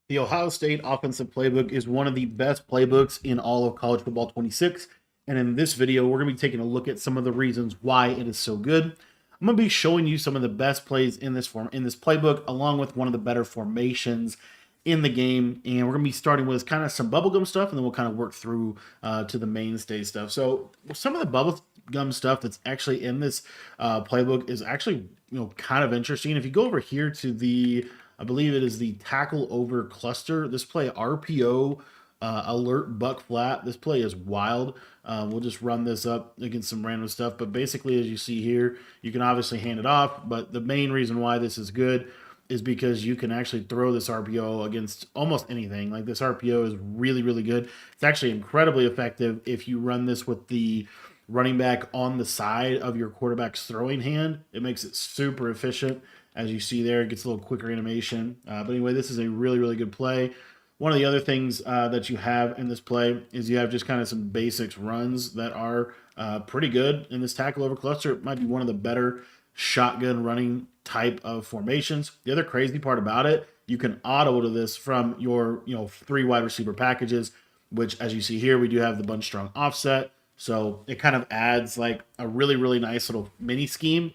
The Ohio State offensive playbook is one of the best playbooks in all of college football 26. And in this video, we're going to be taking a look at some of the reasons why it is so good. I'm going to be showing you some of the best plays in this playbook, along with one of the better formations in the game. And we're going to be starting with kind of some bubblegum stuff, and then we'll kind of work through to the mainstay stuff. So some of the bubblegum stuff that's actually in this playbook is actually kind of interesting. If you go over here to the I believe it is the tackle over cluster. This play RPO alert buck flat. This play is wild. We'll just run this up against some random stuff. But basically, as you see here, you can obviously hand it off. But the main reason why this is good is because you can actually throw this RPO against almost anything. Like this RPO is really, really good. It's actually incredibly effective if you run this with the running back on the side of your quarterback's throwing hand. It makes it super efficient. As you see there, it gets a little quicker animation. But anyway, this is a really, really good play. One of the other things that you have in this play is you have just kind of some basics runs that are pretty good in this tackle over cluster. It might be one of the better shotgun running type of formations. The other crazy part about it, you can audible to this from your 3 wide receiver packages, which as you see here, we do have the bunch strong offset. So it kind of adds like a really, really nice little mini scheme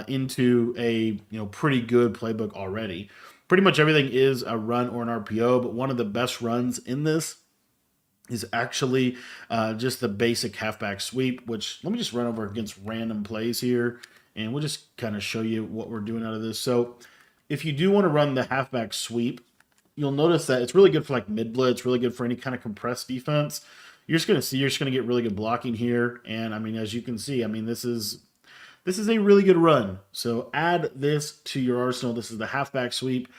into a pretty good playbook already. Pretty much everything is a run or an RPO, but one of the best runs in this is actually just the basic halfback sweep, which let me just run over against random plays here, and we'll just kind of show you what we're doing out of this. So if you do want to run the halfback sweep, you'll notice that it's really good for like mid blitz, really good for any kind of compressed defense. You're just going to get really good blocking here, and I mean, as you can see, I mean, this is a really good run. So add this to your arsenal. This is the halfback sweep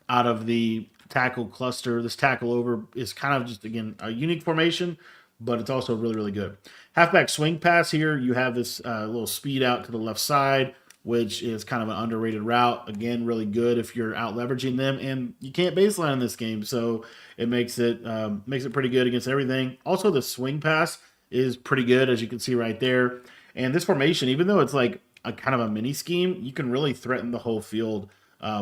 out of the tackle cluster. This tackle over is kind of just, again, a unique formation, but it's also really, really good. Halfback swing pass here, you have this little speed out to the left side, which is kind of an underrated route. Again, really good if you're out leveraging them, and you can't baseline in this game, so it makes it pretty good against everything. Also, the swing pass is pretty good, as you can see right there. And this formation, even though it's like a kind of a mini scheme, you can really threaten the whole field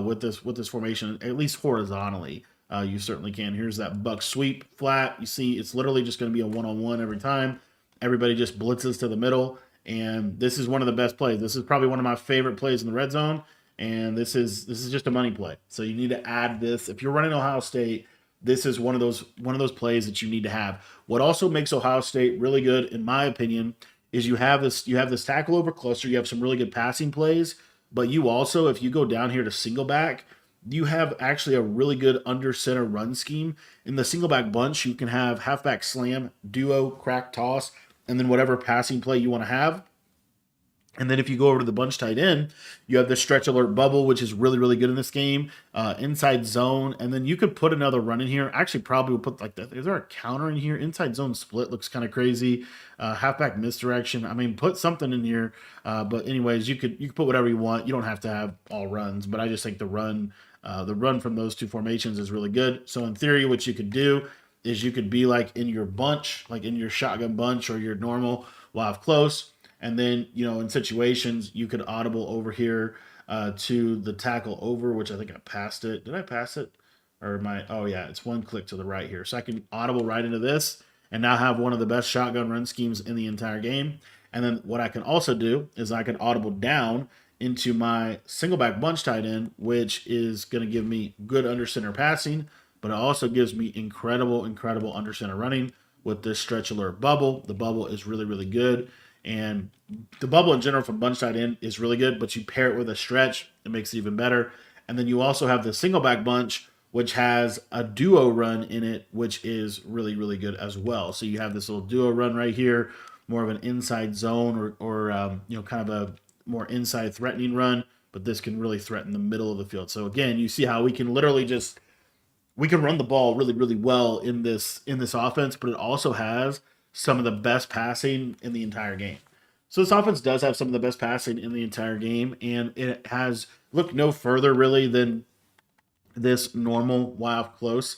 with this formation, at least horizontally. You certainly can. Here's that buck sweep flat. You see, it's literally just going to be a one-on-one every time. Everybody just blitzes to the middle, and this is one of the best plays. This is probably one of my favorite plays in the red zone, and this is just a money play. So you need to add this if you're running Ohio State. This is one of those plays that you need to have. What also makes Ohio State really good, in my opinion, is you have this tackle over cluster. You have some really good passing plays, but you also, if you go down here to single back, you have actually a really good under center run scheme. In the single back bunch, you can have halfback slam, duo, crack toss, and then whatever passing play you want to have. And then if you go over to the bunch tight end, you have the stretch alert bubble, which is really, really good in this game. Inside zone, and then you could put another run in here. Actually, probably would put like that. Is there a counter in here? Inside zone split looks kind of crazy. Halfback misdirection. I mean, put something in here. But anyways, you could put whatever you want. You don't have to have all runs, but I just think the run from those two formations is really good. So in theory, what you could do is you could be like in your bunch, like in your shotgun bunch or your normal live close. And then, in situations, you could audible over here to the tackle over, which I think I passed it. Did I pass it? Or am I? Oh, yeah, it's one click to the right here. So I can audible right into this and now have one of the best shotgun run schemes in the entire game. And then what I can also do is I can audible down into my single back bunch tight end, which is going to give me good under center passing, but it also gives me incredible, incredible under center running with this stretch alert bubble. The bubble is really, really good. And the bubble in general from bunch tight end is really good, but you pair it with a stretch, it makes it even better. And then you also have the single back bunch, which has a duo run in it, which is really, really good as well. So you have this little duo run right here, more of an inside zone or kind of a more inside threatening run, but this can really threaten the middle of the field. So again, you see how we can literally we can run the ball really, really well in this offense, but it also has some of the best passing in the entire game. So this offense does have some of the best passing in the entire game, and it has looked no further really than this normal Y off close.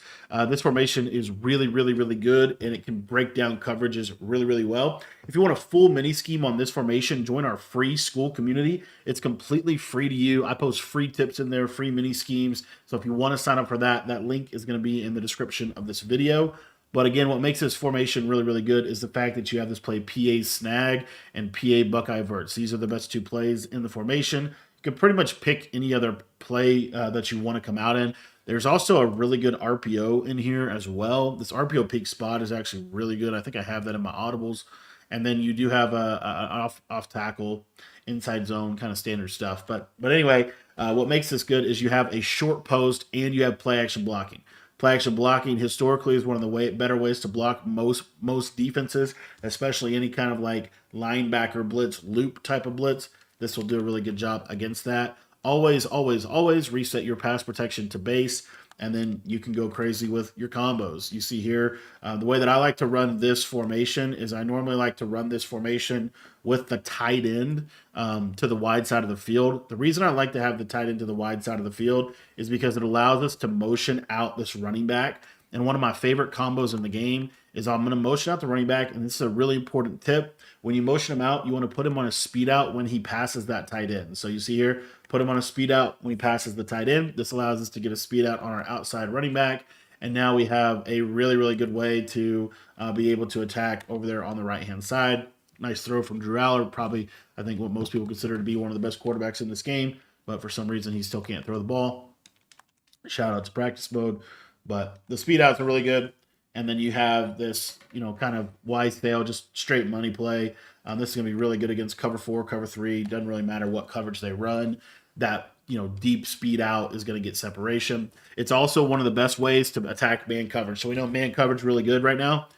This formation is really, really, really good, and it can break down coverages really, really well. If you want a full mini scheme on this formation, join our free school community. It's completely free to you. I post free tips in there, free mini schemes. So if you want to sign up for that, that link is going to be in the description of this video. But again, what makes this formation really, really good is the fact that you have this play PA Snag and PA Buckeye Verts. These are the best two plays in the formation. You can pretty much pick any other play that you want to come out in. There's also a really good RPO in here as well. This RPO peak spot is actually really good. I think I have that in my audibles. And then you do have a off tackle, inside zone, kind of standard stuff. But anyway, what makes this good is you have a short post and you have play action blocking. Play action blocking historically is one of the better ways to block most defenses, especially any kind of like linebacker blitz, loop type of blitz. This will do a really good job against that. Always, always, always reset your pass protection to base, and then you can go crazy with your combos. You see here, the way that I like to run this formation is I normally like to run this formation with the tight end to the wide side of the field. The reason I like to have the tight end to the wide side of the field is because it allows us to motion out this running back. And one of my favorite combos in the game is I'm going to motion out the running back, and this is a really important tip. When you motion him out, you want to put him on a speed out when he passes that tight end. So you see here, put him on a speed out when he passes the tight end. This allows us to get a speed out on our outside running back. And now we have a really, really good way to be able to attack over there on the right-hand side. Nice throw from Drew Aller, probably, I think, what most people consider to be one of the best quarterbacks in this game. But for some reason, he still can't throw the ball. Shout out to practice mode. But the speed outs are really good. And then you have this, kind of wise tail, just straight money play. This is going to be really good against cover 4, cover 3. Doesn't really matter what coverage they run. That, deep speed out is going to get separation. It's also one of the best ways to attack man coverage. So we know man coverage is really good right now.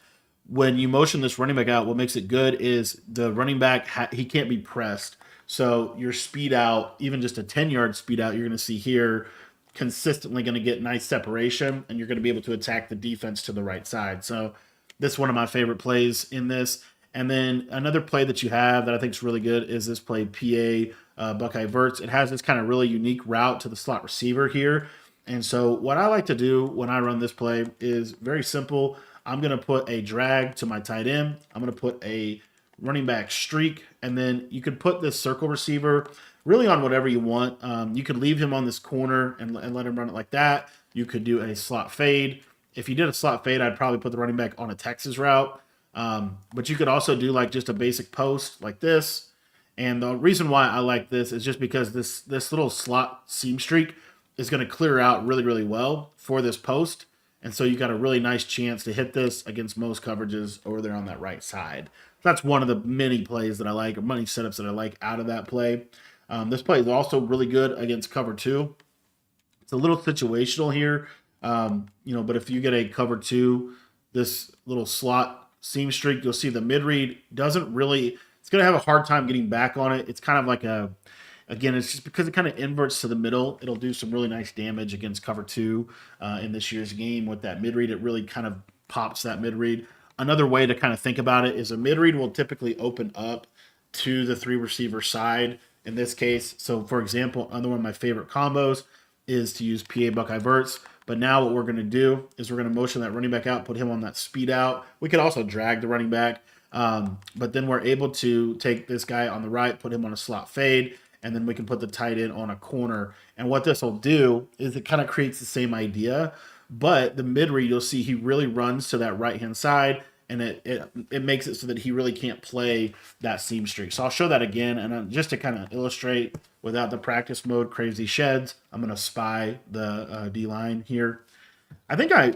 When you motion this running back out, what makes it good is the running back, he can't be pressed. So your speed out, even just a 10-yard speed out, you're going to see here, consistently going to get nice separation, and you're going to be able to attack the defense to the right side. So this is one of my favorite plays in this. And then another play that you have that I think is really good is this play PA Buckeye Verts. It has this kind of really unique route to the slot receiver here. And so what I like to do when I run this play is very simple. I'm going to put a drag to my tight end. I'm going to put a running back streak, and then you could put this circle receiver really on whatever you want. You could leave him on this corner and let him run it like that. You could do a slot fade. If you did a slot fade, I'd probably put the running back on a Texas route. But you could also do like just a basic post like this. And the reason why I like this is just because this little slot seam streak is going to clear out really, really well for this post. And so you got a really nice chance to hit this against most coverages over there on that right side. That's one of the many plays that I like, or many setups that I like out of that play. This play is also really good against cover 2. It's a little situational here, but if you get a cover 2, this little slot seam streak, you'll see the mid-read doesn't really, it's going to have a hard time getting back on it. It's kind of like again, it's just because it kind of inverts to the middle. It'll do some really nice damage against cover 2 in this year's game with that mid-read. It really kind of pops that mid-read. Another way to kind of think about it is a mid-read will typically open up to the 3 receiver side in this case. So, for example, another one of my favorite combos is to use PA Buckeye Verts. But now what we're going to do is we're going to motion that running back out, put him on that speed out. We could also drag the running back. But then we're able to take this guy on the right, put him on a slot fade, and then we can put the tight end on a corner. And what this will do is it kind of creates the same idea. But the mid-read, you'll see he really runs to that right-hand side, and it makes it so that he really can't play that seam streak. So I'll show that again, and just to kind of illustrate without the practice mode crazy sheds, I'm going to spy the D-line here. I think I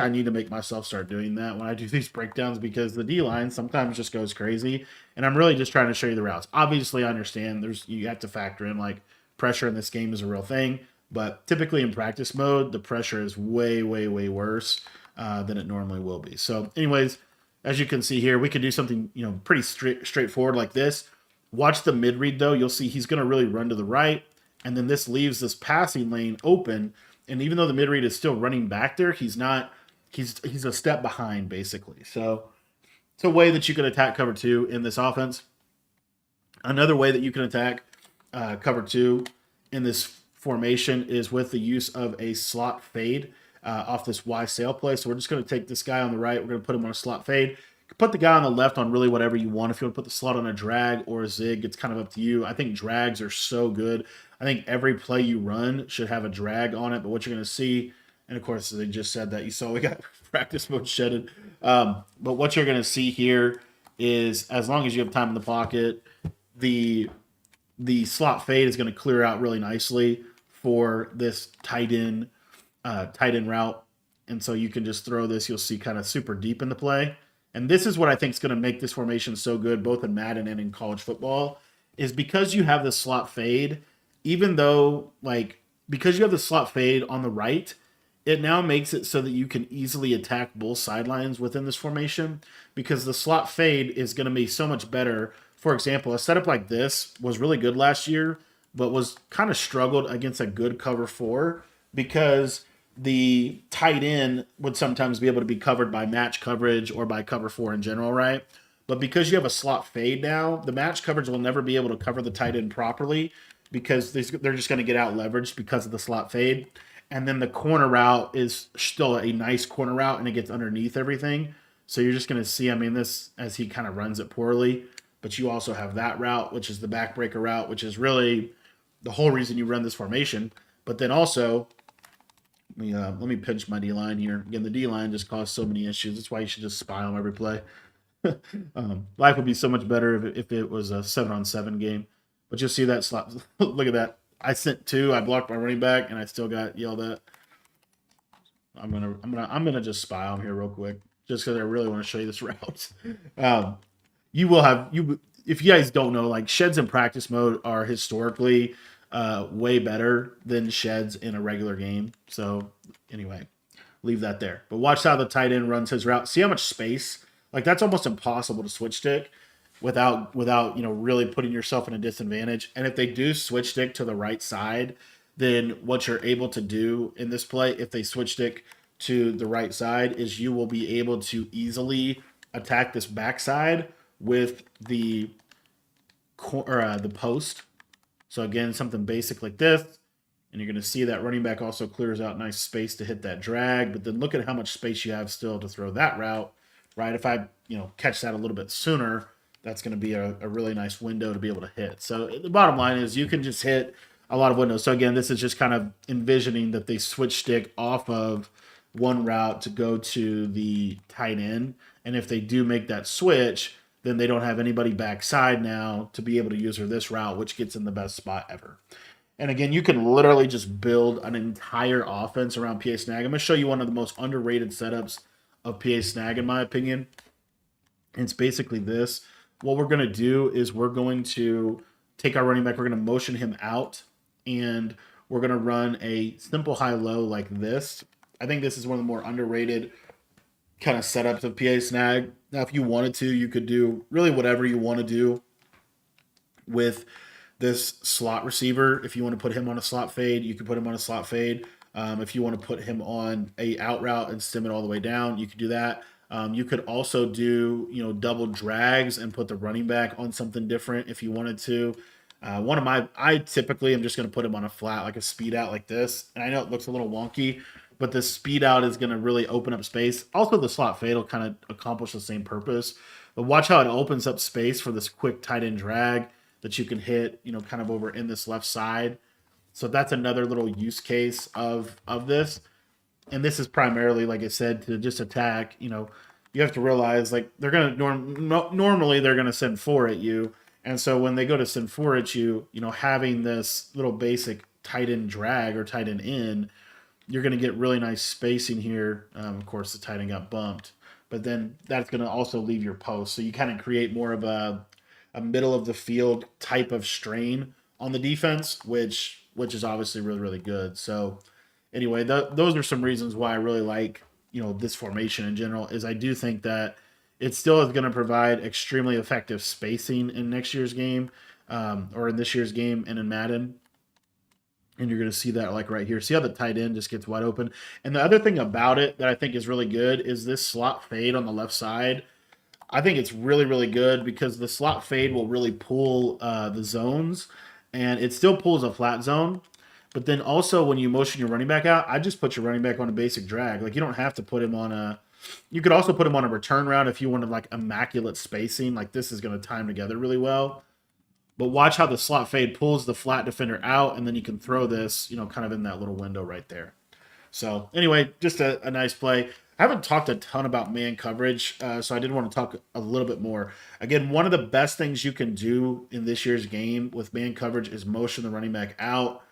need to make myself start doing that when I do these breakdowns, because the D-line sometimes just goes crazy, and I'm really just trying to show you the routes. Obviously, I understand you have to factor in like pressure in this game is a real thing, but typically in practice mode, the pressure is way, way, way worse than it normally will be. So anyways, as you can see here, we could do something, pretty straightforward like this. Watch the mid-read, though. You'll see he's going to really run to the right, and then this leaves this passing lane open. And even though the mid-read is still running back there, he's a step behind, basically. So it's a way that you can attack cover 2 in this offense. Another way that you can attack cover 2 in this formation is with the use of a slot fade off this Y sail play. So we're just going to take this guy on the right. We're going to put him on a slot fade. You can put the guy on the left on really whatever you want. If you want to put the slot on a drag or a zig, it's kind of up to you. I think drags are so good. I think every play you run should have a drag on it. But what you're going to see, and of course, they just said that. You saw we got practice mode shedded. But what you're going to see here is as long as you have time in the pocket, the slot fade is going to clear out really nicely for this tight end route. And so you can just throw this, you'll see kind of super deep in the play. And this is what I think is going to make this formation so good, both in Madden and in college football, is because you have the slot fade, even though, like, because you have the slot fade on the right, it now makes it so that you can easily attack both sidelines within this formation because the slot fade is going to be so much better. For example, a setup like this was really good last year, but was kind of struggled against a good cover 4 because the tight end would sometimes be able to be covered by match coverage or by cover 4 in general, right? But because you have a slot fade now, the match coverage will never be able to cover the tight end properly because they're just going to get out leveraged because of the slot fade. And then the corner route is still a nice corner route and it gets underneath everything. So you're just going to see, I mean, this as he kind of runs it poorly. But you also have that route, which is the backbreaker route, which is really the whole reason you run this formation. But then also, let me pinch my D-line here. Again, the D-line just caused so many issues. That's why you should just spy on every play. Life would be so much better if it was a 7-on-7 game. But you'll see that slot. Look at that. I sent 2. I blocked my running back, and I still got yelled at. I'm gonna just spy on here real quick, just because I really want to show you this route. You will have if you guys don't know, like sheds in practice mode are historically way better than sheds in a regular game. So anyway, leave that there. But watch how the tight end runs his route. See how much space? Like that's almost impossible to switch stick without really putting yourself in a disadvantage. And if they do switch stick to the right side, then what you're able to do in this play, if they switch stick to the right side, is you will be able to easily attack this backside with the post. So again, something basic like this, and you're going to see that running back also clears out nice space to hit that drag. But then look at how much space you have still to throw that route, right? If I catch that a little bit sooner, that's going to be a really nice window to be able to hit. So the bottom line is you can just hit a lot of windows. So again, this is just kind of envisioning that they switch stick off of one route to go to the tight end. And if they do make that switch, then they don't have anybody backside now to be able to use this route, which gets in the best spot ever. And again, you can literally just build an entire offense around PA Snag. I'm going to show you one of the most underrated setups of PA Snag, in my opinion. And it's basically this. What we're going to do is we're going to take our running back, we're going to motion him out, and we're going to run a simple high-low like this. I think this is one of the more underrated kind of setups of PA Snag. Now, if you wanted to, you could do really whatever you want to do with this slot receiver. If you want to put him on a slot fade, you can put him on a slot fade. If you want to put him on a out route and stem it all the way down, you could do that. You could also do, double drags and put the running back on something different if you wanted to. I typically am just going to put him on a flat, like a speed out like this. And I know it looks a little wonky, but the speed out is going to really open up space. Also, the slot fade will kind of accomplish the same purpose. But watch how it opens up space for this quick tight end drag that you can hit, kind of over in this left side. So that's another little use case of this. And this is primarily, like I said, to just attack. You have to realize, like, they're going to normally they're going to send 4 at you. And so when they go to send 4 at you, having this little basic tight end drag or tight end in, you're going to get really nice spacing here. Of course, the tight end got bumped. But then that's going to also leave your post. So you kind of create more of a middle of the field type of strain on the defense, which is obviously really, really good. So anyway, those are some reasons why I really like, this formation in general, is I do think that it still is going to provide extremely effective spacing in next year's game, or in this year's game and in Madden. And you're going to see that like right here. See how the tight end just gets wide open. And the other thing about it that I think is really good is this slot fade on the left side. I think it's really, really good because the slot fade will really pull the zones, and it still pulls a flat zone. But then also when you motion your running back out, I just put your running back on a basic drag. Like you don't have to put him on a. You could also put him on a return route if you wanted like immaculate spacing. Like this is going to time together really well. But watch how the slot fade pulls the flat defender out, and then you can throw this, kind of in that little window right there. So anyway, just a nice play. I haven't talked a ton about man coverage, so I did want to talk a little bit more. Again, one of the best things you can do in this year's game with man coverage is motion the running back out,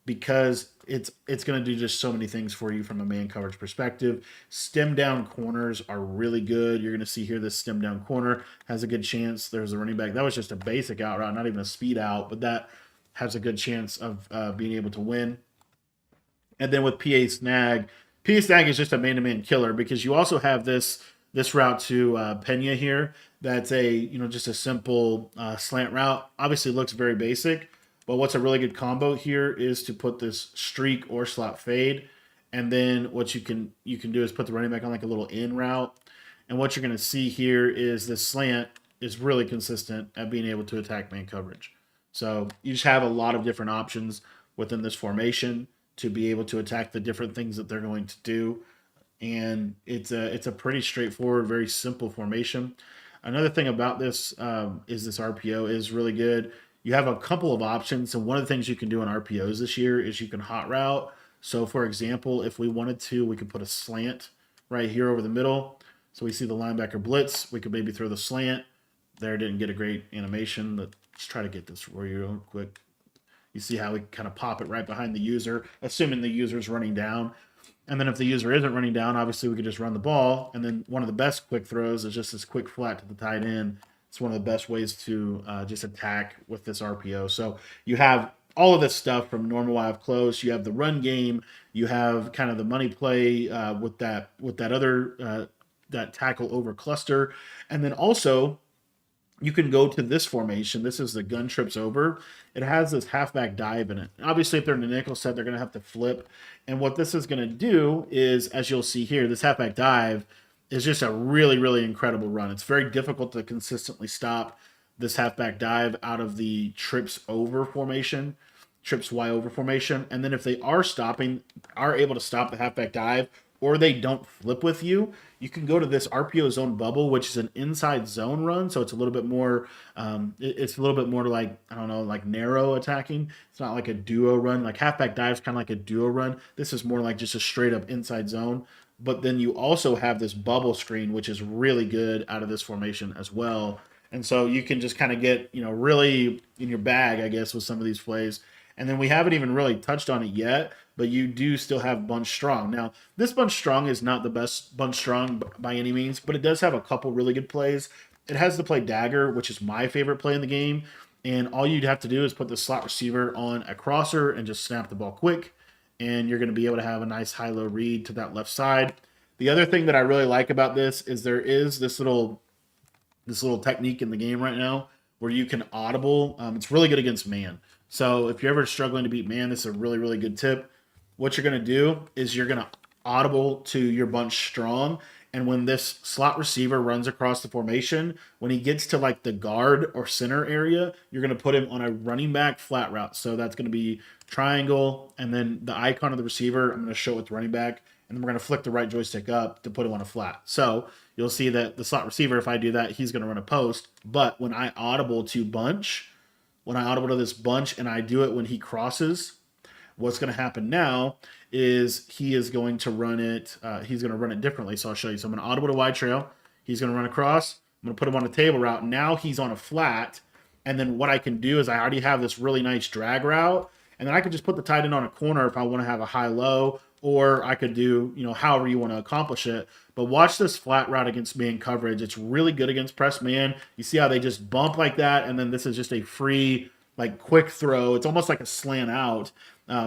because it's going to do just so many things for you from a man coverage perspective. Stem down corners are really good. You're going to see here this stem down corner has a good chance. There's a running back. That was just a basic out route, not even a speed out, but that has a good chance of being able to win. And then with PA Snag, PA Snag is just a man-to-man killer, because you also have this route to Pena here. That's just a simple slant route. Obviously looks very basic, but what's a really good combo here is to put this streak or slot fade, and then what you can do is put the running back on like a little in route. And what you're going to see here is this slant is really consistent at being able to attack man coverage. So you just have a lot of different options within this formation to be able to attack the different things that they're going to do. And it's a pretty straightforward, very simple formation. Another thing about this is this RPO is really good. You have a couple of options, and one of the things you can do in RPOs this year is you can hot route. So for example, if we wanted to, we could put a slant right here over the middle. So we see the linebacker blitz. We could maybe throw the slant. There, didn't get a great animation. Let's try to get this for you real quick. You see how we kind of pop it right behind the user, assuming the user's running down. And then if the user isn't running down, obviously we could just run the ball. And then one of the best quick throws is just this quick flat to the tight end. It's one of the best ways to just attack with this RPO. So you have all of this stuff from normal wide close. You have the run game. You have kind of the money play with that other that tackle over cluster. And then also you can go to this formation. This is the gun trips over. It has this halfback dive in it. Obviously, if they're in a nickel set, they're going to have to flip. And what this is going to do is, as you'll see here, this halfback dive is just a really, really incredible run. It's very difficult to consistently stop this halfback dive out of the trips over formation, trips Y over formation. And then if they are able to stop the halfback dive, or they don't flip with you, you can go to this RPO zone bubble, which is an inside zone run. So it's a little bit more, it's a little bit more like, I don't know, like narrow attacking. It's not like a duo run. Like halfback dive is kind of like a duo run. This is more like just a straight up inside zone. But then you also have this bubble screen, which is really good out of this formation as well. And so you can just kind of get, really in your bag, I guess, with some of these plays. And then we haven't even really touched on it yet, but you do still have bunch strong. Now, this bunch strong is not the best bunch strong by any means, but it does have a couple really good plays. It has the play dagger, which is my favorite play in the game. And all you'd have to do is put the slot receiver on a crosser and just snap the ball quick. And you're going to be able to have a nice high-low read to that left side. The other thing that I really like about this is there is this little technique in the game right now where you can audible. It's really good against man. So if you're ever struggling to beat man, this is a really, really good tip. What you're going to do is you're going to audible to your bunch strong. And when this slot receiver runs across the formation, when he gets to like the guard or center area, you're going to put him on a running back flat route. So that's going to be triangle, and then the icon of the receiver, I'm going to show it with running back, and then we're going to flick the right joystick up to put him on a flat. So you'll see that the slot receiver, if I do that, he's going to run a post. But when I audible to this bunch and I do it when he crosses, what's going to happen now is he is going to run it. He's going to run it differently. So I'll show you. So I'm going to audible to wide trail. He's going to run across. I'm going to put him on a table route. Now he's on a flat. And then what I can do is I already have this really nice drag route. And then I could just put the tight end on a corner if I want to have a high-low, or I could do, however you want to accomplish it. But watch this flat route against man coverage. It's really good against press man. You see how they just bump like that, and then this is just a free, like, quick throw. It's almost like a slant out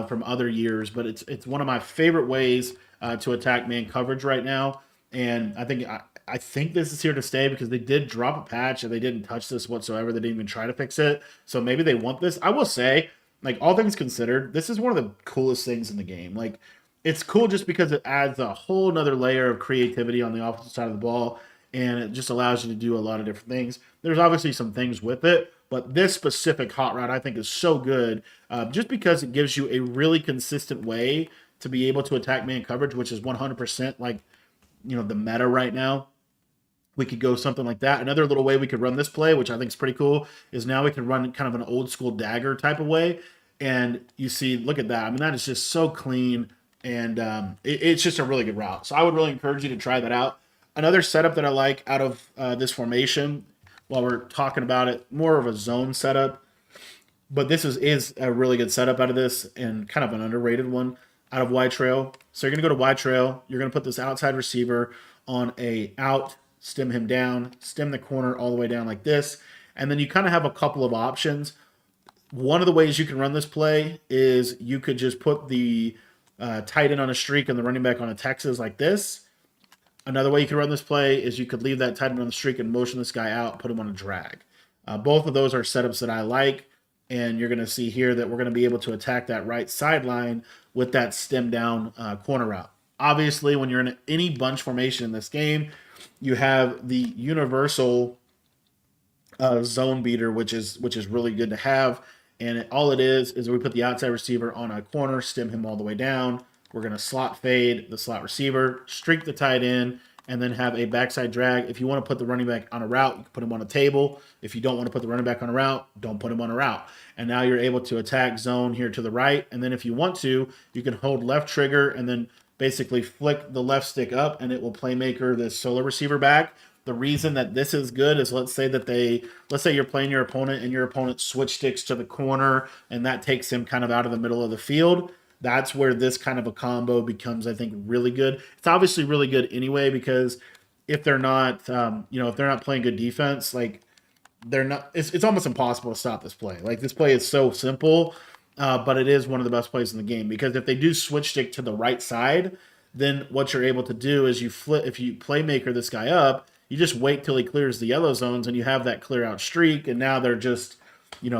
from other years, but it's one of my favorite ways to attack man coverage right now. And I think this is here to stay because they did drop a patch and they didn't touch this whatsoever. They didn't even try to fix it. So maybe they want this. I will say, like, all things considered, this is one of the coolest things in the game. Like, it's cool just because it adds a whole nother layer of creativity on the offensive side of the ball, and it just allows you to do a lot of different things. There's obviously some things with it, But this specific hot route I think is so good, just because it gives you a really consistent way to be able to attack man coverage, which is 100% like, the meta right now. We could go something like that. Another little way we could run this play, which I think is pretty cool, is now we can run kind of an old school dagger type of way. And you see, look at that. I mean, that is just so clean, and it's just a really good route. So I would really encourage you to try that out. Another setup that I like out of this formation, while we're talking about it, more of a zone setup, but this is a really good setup out of this, and kind of an underrated one out of wide trail. So you're going to go to wide trail. You're going to put this outside receiver on a out, stem him down, stem the corner all the way down like this. And then you kind of have a couple of options. One of the ways you can run this play is you could just put the tight end on a streak and the running back on a Texas like this. Another way you can run this play is you could leave that tight end on the streak and motion this guy out, put him on a drag. Both of those are setups that I like. And you're going to see here that we're going to be able to attack that right sideline with that stem down corner route. Obviously, when you're in any bunch formation in this game, you have the universal zone beater, which is really good to have. And all it is we put the outside receiver on a corner, stem him all the way down. We're going to slot fade the slot receiver, streak the tight end, and then have a backside drag. If you want to put the running back on a route, you can put him on a table. If you don't want to put the running back on a route, don't put him on a route. And now you're able to attack zone here to the right. And then if you want to, you can hold left trigger and then basically flick the left stick up, and it will playmaker this solo receiver back. The reason that this is good is let's say you're playing your opponent and your opponent switch sticks to the corner, and that takes him kind of out of the middle of the field. That's where this kind of a combo becomes, I think, really good. It's obviously really good anyway, because if they're not, if they're not playing good defense, like they're not, it's almost impossible to stop this play. Like this play is so simple, but it is one of the best plays in the game, because if they do switch stick to the right side, then what you're able to do is if you playmaker this guy up, you just wait till he clears the yellow zones and you have that clear out streak, and now they're just, in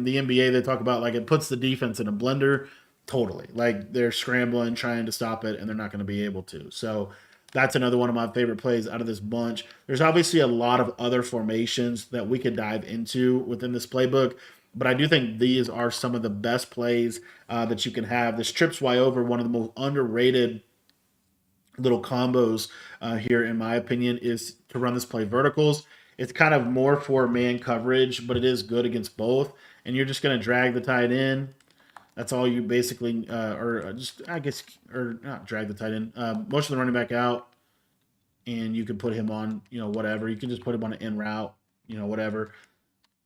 the NBA they talk about like it puts the defense in a blender. Totally. Like they're scrambling, trying to stop it, and they're not going to be able to. So that's another one of my favorite plays out of this bunch. There's obviously a lot of other formations that we could dive into within this playbook, but I do think these are some of the best plays that you can have. This trips Y over, one of the most underrated little combos here, in my opinion, is to run this play verticals. It's kind of more for man coverage, but it is good against both. And you're just going to drag the tight end. That's all you basically, or not drag the tight end. Motion the running back out, and you can put him on, whatever. You can just put him on an in route, whatever.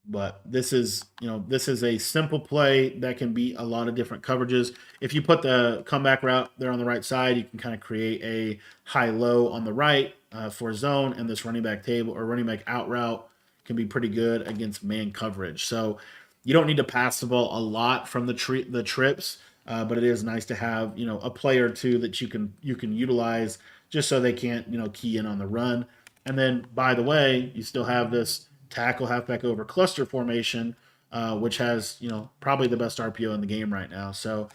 But this is a simple play that can beat a lot of different coverages. If you put the comeback route there on the right side, you can kind of create a high-low on the right for zone, and this running back table or running back out route can be pretty good against man coverage. So you don't need to pass the ball a lot from the trips, but it is nice to have a play or two that you can utilize just so they can't key in on the run. And then, by the way, you still have this tackle halfback over cluster formation, which has probably the best RPO in the game right now. So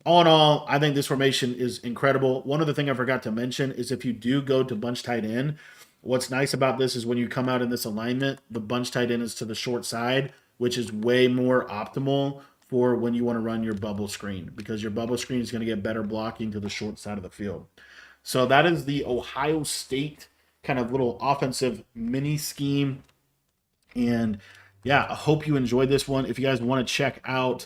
all in all, I think this formation is incredible. One other thing I forgot to mention is if you do go to bunch tight end, what's nice about this is when you come out in this alignment, the bunch tight end is to the short side, which is way more optimal for when you want to run your bubble screen, because your bubble screen is going to get better blocking to the short side of the field. So that is the Ohio State kind of little offensive mini scheme. And yeah, I hope you enjoyed this one. If you guys want to check out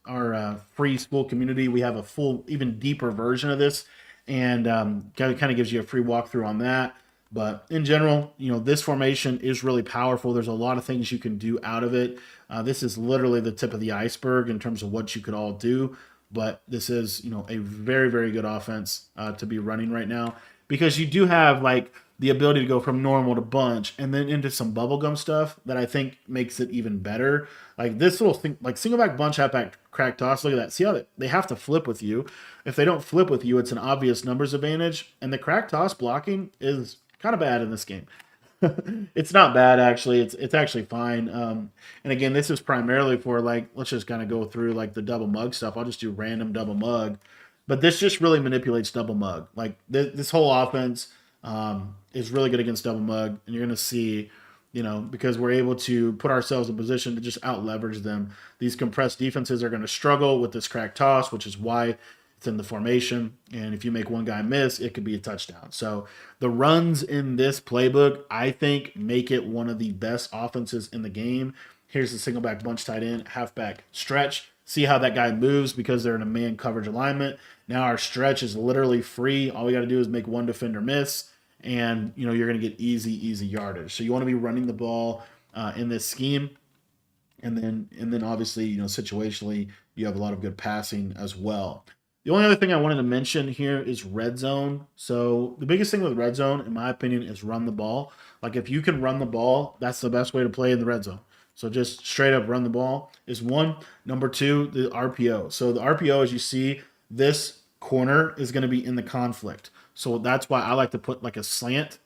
our free school community, we have a full, even deeper version of this, and kind of gives you a free walkthrough on that. But in general, this formation is really powerful. There's a lot of things you can do out of it. This is literally the tip of the iceberg in terms of what you could all do. But this is, a very, very good offense to be running right now, because you do have like the ability to go from normal to bunch and then into some bubblegum stuff that I think makes it even better. Like this little thing, like single back bunch, halfback crack toss. Look at that. See how they have to flip with you. If they don't flip with you, it's an obvious numbers advantage. And the crack toss blocking is kind of bad in this game. It's not bad, actually. It's actually fine. And again, this is primarily for like, let's just kind of go through like the double mug stuff. I'll just do random double mug. But this just really manipulates double mug. Like this whole offense is really good against double mug. And you're going to see because we're able to put ourselves in position to just out leverage them. These compressed defenses are going to struggle with this crack toss, which is why it's in the formation. And if you make one guy miss, it could be a touchdown. So the runs in this playbook, I think, make it one of the best offenses in the game. Here's the single back bunch tight end, halfback stretch. See how that guy moves because they're in a man coverage alignment. Now our stretch is literally free. All we got to do is make one defender miss, and you're going to get easy yardage. So you want to be running the ball in this scheme, and then obviously situationally you have a lot of good passing as well. The only other thing I wanted to mention here is red zone. So the biggest thing with red zone, in my opinion, is run the ball. Like if you can run the ball, that's the best way to play in the red zone. So just straight up run the ball is one. Number two, the RPO. So the RPO, as you see, this corner is going to be in the conflict. So that's why I like to put like a slant.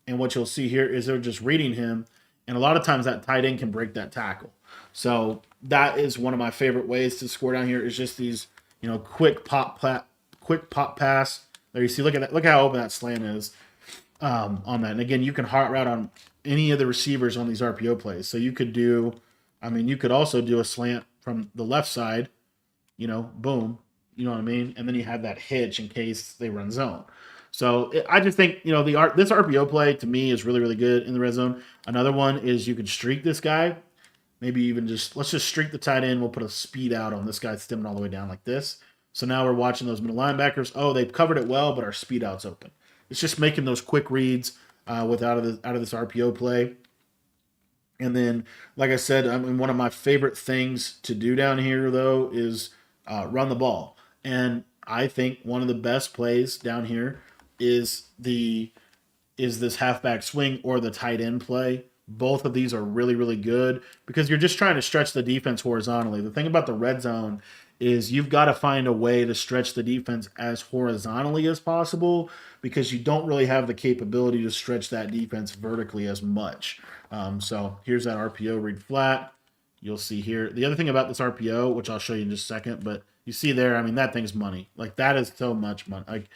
And what you'll see here is they're just reading him. And a lot of times that tight end can break that tackle. So that is one of my favorite ways to score down here is just these, quick pop pass. There you see, look at that. Look how open that slant is on that. And again, you can hot route on any of the receivers on these RPO plays. So you could you could also do a slant from the left side, boom, you know what I mean? And then you have that hitch in case they run zone. So I just think, this RPO play to me is really, really good in the red zone. Another one is you could streak this guy. Maybe even let's just streak the tight end. We'll put a speed out on this guy stemming all the way down like this. So now we're watching those middle linebackers. Oh, they've covered it well, but our speed out's open. It's just making those quick reads out of this RPO play. And then, like I said, one of my favorite things to do down here, though, is run the ball. And I think one of the best plays down here is this halfback swing or the tight end play. Both of these are really, really good because you're just trying to stretch the defense horizontally. The thing about the red zone is you've got to find a way to stretch the defense as horizontally as possible because you don't really have the capability to stretch that defense vertically as much. So here's that RPO read flat. You'll see here. The other thing about this RPO, which I'll show you in just a second, but you see there, that thing's money. Like that is so much money. Like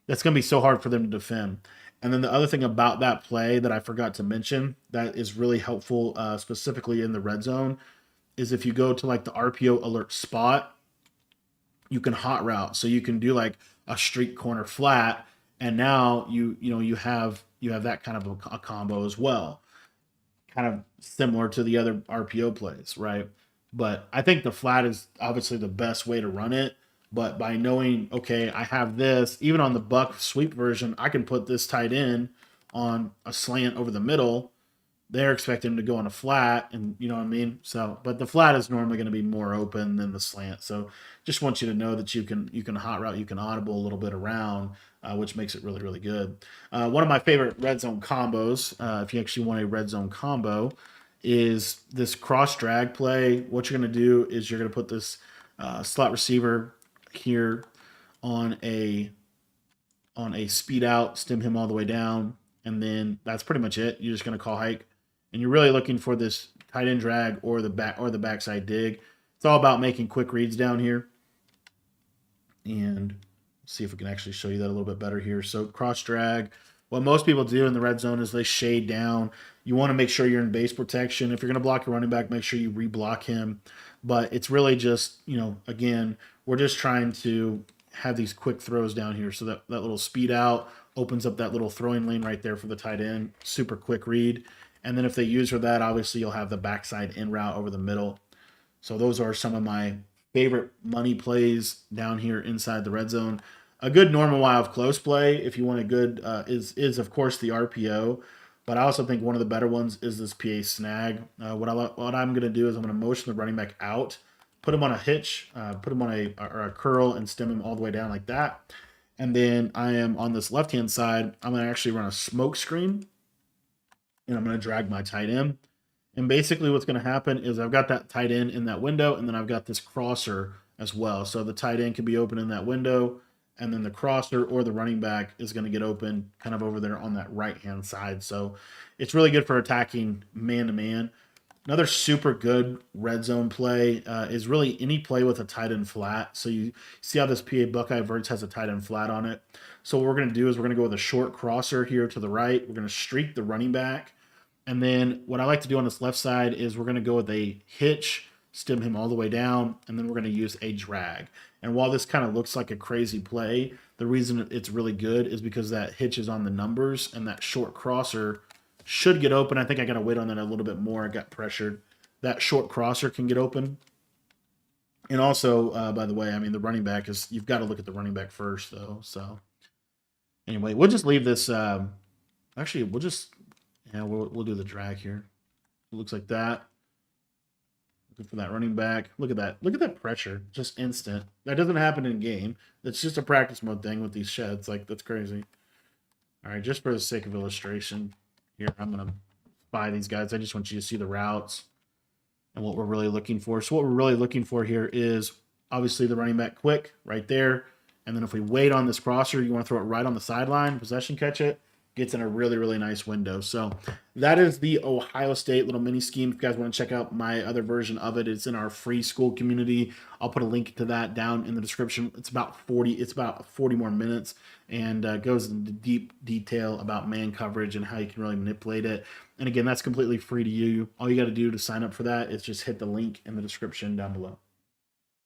that's going to be so hard for them to defend. And then the other thing about that play that I forgot to mention that is really helpful specifically in the red zone is if you go to like the RPO alert spot, you can hot route. So you can do like a streak corner flat, and now you have that kind of a combo as well. Kind of similar to the other RPO plays, right? But I think the flat is obviously the best way to run it. But by knowing, okay, I have this, even on the Buck sweep version, I can put this tight end on a slant over the middle. They're expecting him to go on a flat, and you know what I mean? So, but the flat is normally going to be more open than the slant. So just want you to know that you can hot route, you can audible a little bit around, which makes it really, really good. One of my favorite red zone combos, if you actually want a red zone combo, is this cross drag play. What you're going to do is you're going to put this slot receiver here on a speed out, stem him all the way down, and then that's pretty much it. You're just going to call hike, and you're really looking for this tight end drag or the backside dig. It's all about making quick reads down here, and see if we can actually show you that a little bit better here. So cross drag. What most people do in the red zone is they shade down. You want to make sure you're in base protection. If you're going to block your running back, make sure you reblock him. But it's really just, again, we're just trying to have these quick throws down here. So that little speed out opens up that little throwing lane right there for the tight end. Super quick read. And then if they use for that, obviously you'll have the backside in route over the middle. So those are some of my favorite money plays down here inside the red zone. A good normal wild close play, if you want a good, is of course the RPO. But I also think one of the better ones is this PA Snag. What I'm going to do is I'm going to motion the running back out, put him on a hitch, put him on a curl, and stem him all the way down like that. And then I am on this left-hand side, I'm going to actually run a smoke screen, and I'm going to drag my tight end. And basically what's going to happen is I've got that tight end in that window, and then I've got this crosser as well. So the tight end can be open in that window, and then the crosser or the running back is going to get open kind of over there on that right-hand side. So it's really good for attacking man-to-man. Another super good red zone play is really any play with a tight end flat. So you see how this PA Buckeye Verts has a tight end flat on it. So what we're going to do is we're going to go with a short crosser here to the right. We're going to streak the running back. And then what I like to do on this left side is we're going to go with a hitch, stem him all the way down, and then we're going to use a drag. And while this kind of looks like a crazy play, the reason it's really good is because that hitch is on the numbers, and that short crosser should get open. I think I got to wait on that a little bit more. I got pressured. That short crosser can get open. And also, by the way, I mean, the running back is, you've got to look at the running back first, though. So anyway, we'll just leave this. Actually, we'll just, yeah, we'll do the drag here. It looks like that. Looking for that running back. Look at that. Look at that pressure. Just instant. That doesn't happen in game. It's just a practice mode thing with these sheds. Like, that's crazy. All right, just for the sake of illustration, here, I'm going to spy these guys. I just want you to see the routes and what we're really looking for. So what we're really looking for here is obviously the running back quick right there. And then if we wait on this crosser, you want to throw it right on the sideline, possession catch it, gets in a really, really nice window. So that is the Ohio State little mini scheme. If you guys want to check out my other version of it, it's in our free school community. I'll put a link to that down in the description. It's about 40 more minutes and goes into deep detail about man coverage and how you can really manipulate it. And again, that's completely free to you. All you got to do to sign up for that is just hit the link in the description down below.